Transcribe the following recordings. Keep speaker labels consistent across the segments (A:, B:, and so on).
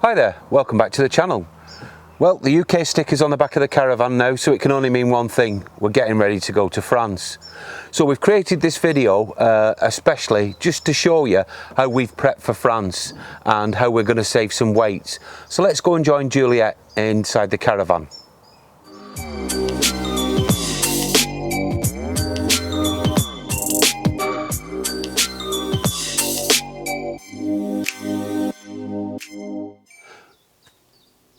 A: Hi there, welcome back to the channel. Well, the UK sticker's on the back of the Caravan now, so it can only mean one thing: we're getting ready to go to France. So we've created this video especially just to show you how we've prepped for France and how we're going to save some weight. So let's go and join Juliet inside the Caravan.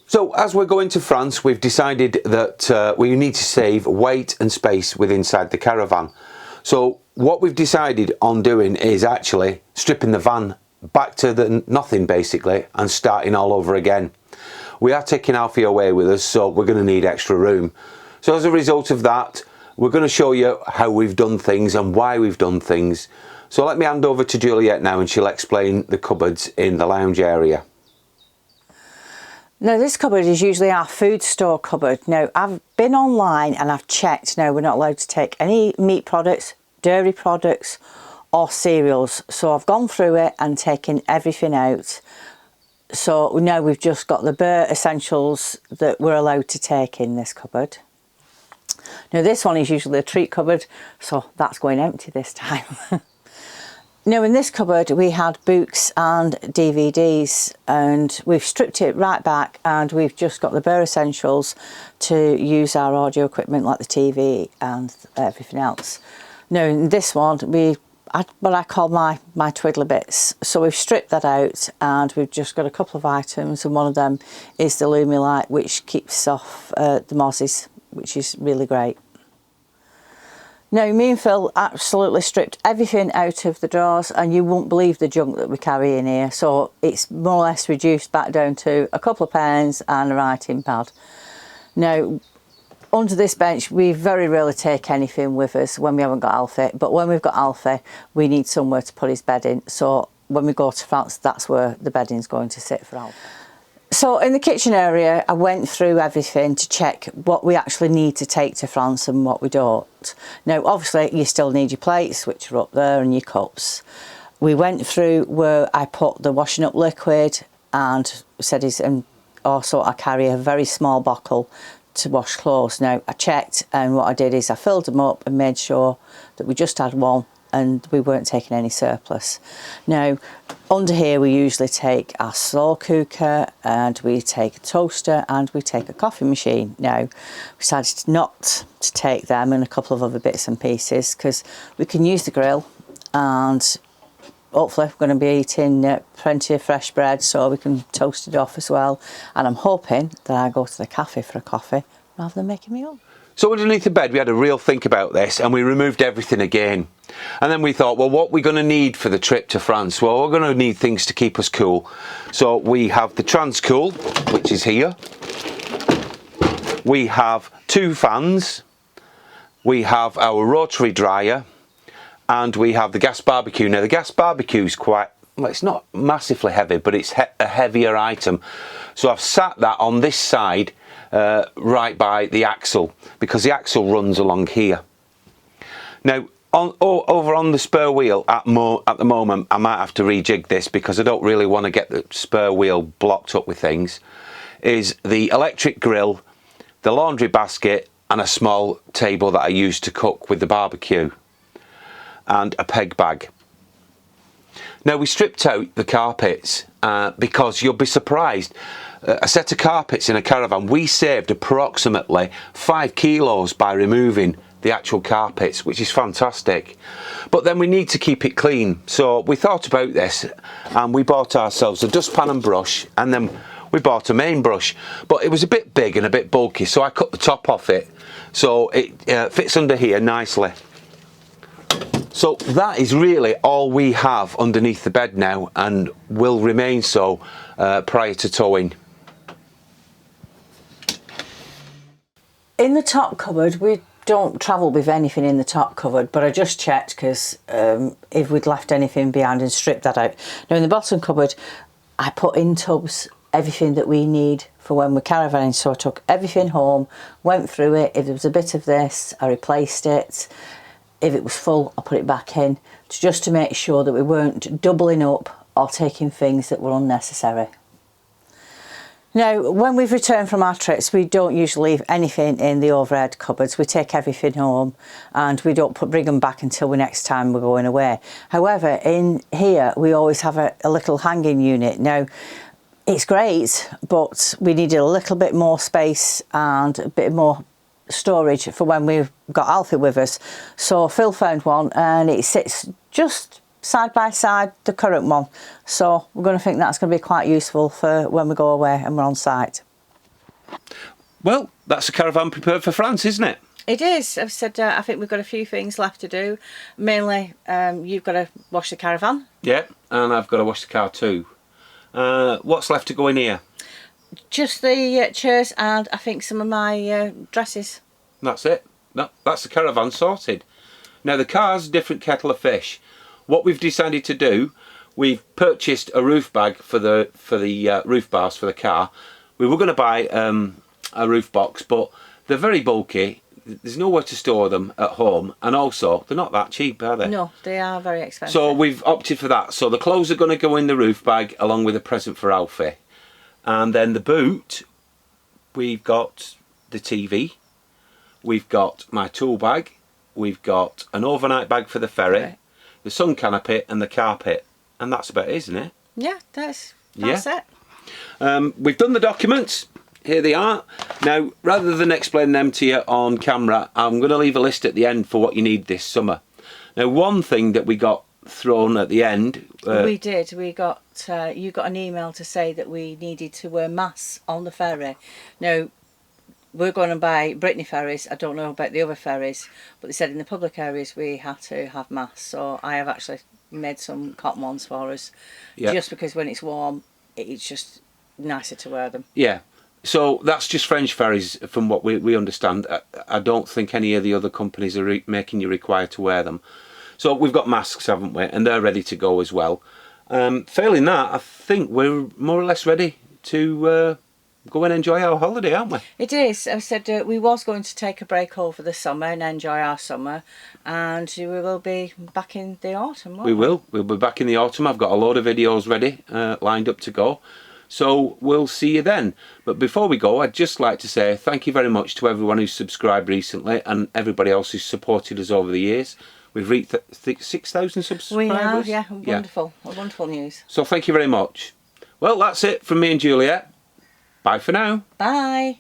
A: So as we're going to France, we've decided that we need to save weight and space inside the Caravan. So what we've decided on doing is actually stripping the van back to the nothing basically and starting all over again. We are taking Alfie away with us, so we're going to need extra room. So as a result of that, we're going to show you how we've done things and why we've done things. So let me hand over to Juliet now and she'll explain the cupboards in the lounge area.
B: Now this cupboard is usually our food store cupboard. Now I've been online and I've checked. Now we're not allowed to take any meat products, dairy products or cereals. So I've gone through it and taken everything out. So now we've just got the bare essentials that we're allowed to take in this cupboard. Now this one is usually a treat cupboard, so that's going empty this time. Now in this cupboard we had books and DVDs, and we've stripped it right back and we've just got the bare essentials to use our audio equipment like the TV and everything else. Now in this one what I call my twiddler bits. So we've stripped that out and we've just got a couple of items, and one of them is the Lumilight, which keeps off the mozzies, which is really great. Now me and Phil absolutely stripped everything out of the drawers, and you won't believe the junk that we carry in here. So it's more or less reduced back down to a couple of pens and a writing pad. Now under this bench we very rarely take anything with us when we haven't got Alfie, but when we've got Alfie we need somewhere to put his bed in. So when we go to France, that's where the bedding's going to sit for Alfie. So in the kitchen area, I went through everything to check what we actually need to take to France and what we don't. Now, obviously, you still need your plates, which are up there, and your cups. We went through where I put the washing up liquid and and also I carry a very small bottle to wash clothes. Now, I checked, and what I did is I filled them up and made sure that we just had one and we weren't taking any surplus. Now, under here we usually take our slow cooker, and we take a toaster, and we take a coffee machine. Now, we decided not to take them and a couple of other bits and pieces because we can use the grill, and hopefully we're going to be eating plenty of fresh bread, so we can toast it off as well. And I'm hoping that I go to the cafe for a coffee rather than making me up.
A: So underneath the bed we had a real think about this, and we removed everything again. And then we thought, well, what we're going to need for the trip to France? Well, we're going to need things to keep us cool. So we have the Transcool, which is here. We have 2 fans. We have our rotary dryer. And we have the gas barbecue. Now the gas barbecue is quite, well, it's not massively heavy, but it's a heavier item. So I've sat that on this side right by the axle, because the axle runs along here. Now over on the spare wheel at the moment I might have to rejig this because I don't really want to get the spare wheel blocked up with things, is the electric grill, the laundry basket, and a small table that I use to cook with the barbecue, and a peg bag. Now we stripped out the carpets because you'll be surprised, a set of carpets in a Caravan, we saved approximately 5 kilos by removing the actual carpets, which is fantastic. But then we need to keep it clean, so we thought about this and we bought ourselves a dustpan and brush, and then we bought a main brush, but it was a bit big and a bit bulky, so I cut the top off it so it fits under here nicely. So that is really all we have underneath the bed now, and will remain so prior to towing.
B: In the top cupboard, we don't travel with anything in the top cupboard, but I just checked because if we'd left anything behind and stripped that out. Now in the bottom cupboard, I put in tubs everything that we need for when we're caravanning. So I took everything home, went through it. If there was a bit of this, I replaced it. If it was full, I put it back in, just to make sure that we weren't doubling up or taking things that were unnecessary. Now, when we've returned from our trips, we don't usually leave anything in the overhead cupboards. We take everything home and we don't bring them back until the next time we're going away. However, in here, we always have a little hanging unit. Now, it's great, but we needed a little bit more space and a bit more storage for when we've got Alfie with us. So Phil found one and it sits just side by side the current one, so we're going to think that's going to be quite useful for when we go away and we're on site.
A: Well, that's a caravan prepared for France, isn't it?
B: It is. I've said I think we've got a few things left to do. Mainly you've got to wash the caravan.
A: Yeah, and I've got to wash the car too. What's left to go in here?
B: Just the chairs and I think some of my dresses.
A: That's it. That's the caravan sorted. Now the car's a different kettle of fish. What we've decided to do, we've purchased a roof bag for the roof bars for the car. We were going to buy a roof box, but they're very bulky. There's nowhere to store them at home, and also they're not that cheap, are they?
B: No, they are very expensive.
A: So we've opted for that. So the clothes are going to go in the roof bag along with a present for Alfie, and then the boot, we've got the TV, we've got my tool bag, we've got an overnight bag for the ferry.
B: Right.
A: The sun canopy and the carpet, and that's about it, isn't it?
B: Yeah, that's it.
A: We've done the documents. Here they are. Now, rather than explain them to you on camera, I'm going to leave a list at the end for what you need this summer. Now, one thing that we got thrown at the end.
B: We did. We got you got an email to say that we needed to wear masks on the ferry. Now, we're going to buy Brittany ferries. I don't know about the other ferries, but they said in the public areas we have to have masks. So I have actually made some cotton ones for us, just because when it's warm, it's just nicer to wear them.
A: Yeah. So that's just French ferries, from what we understand. I don't think any of the other companies are making you required to wear them. So we've got masks, haven't we? And they're ready to go as well. Failing that, I think we're more or less ready to go and enjoy our holiday, aren't we?
B: It is. I said we was going to take a break over the summer and enjoy our summer, and we will be back in the autumn, won't we?
A: We will. We'll be back in the autumn. I've got a load of videos ready, lined up to go. So we'll see you then. But before we go, I'd just like to say thank you very much to everyone who's subscribed recently and everybody else who's supported us over the years. We've reached 6,000 subscribers.
B: We have, yeah. Wonderful. Wonderful news.
A: So thank you very much. Well, that's it from me and Juliet. Bye for now.
B: Bye.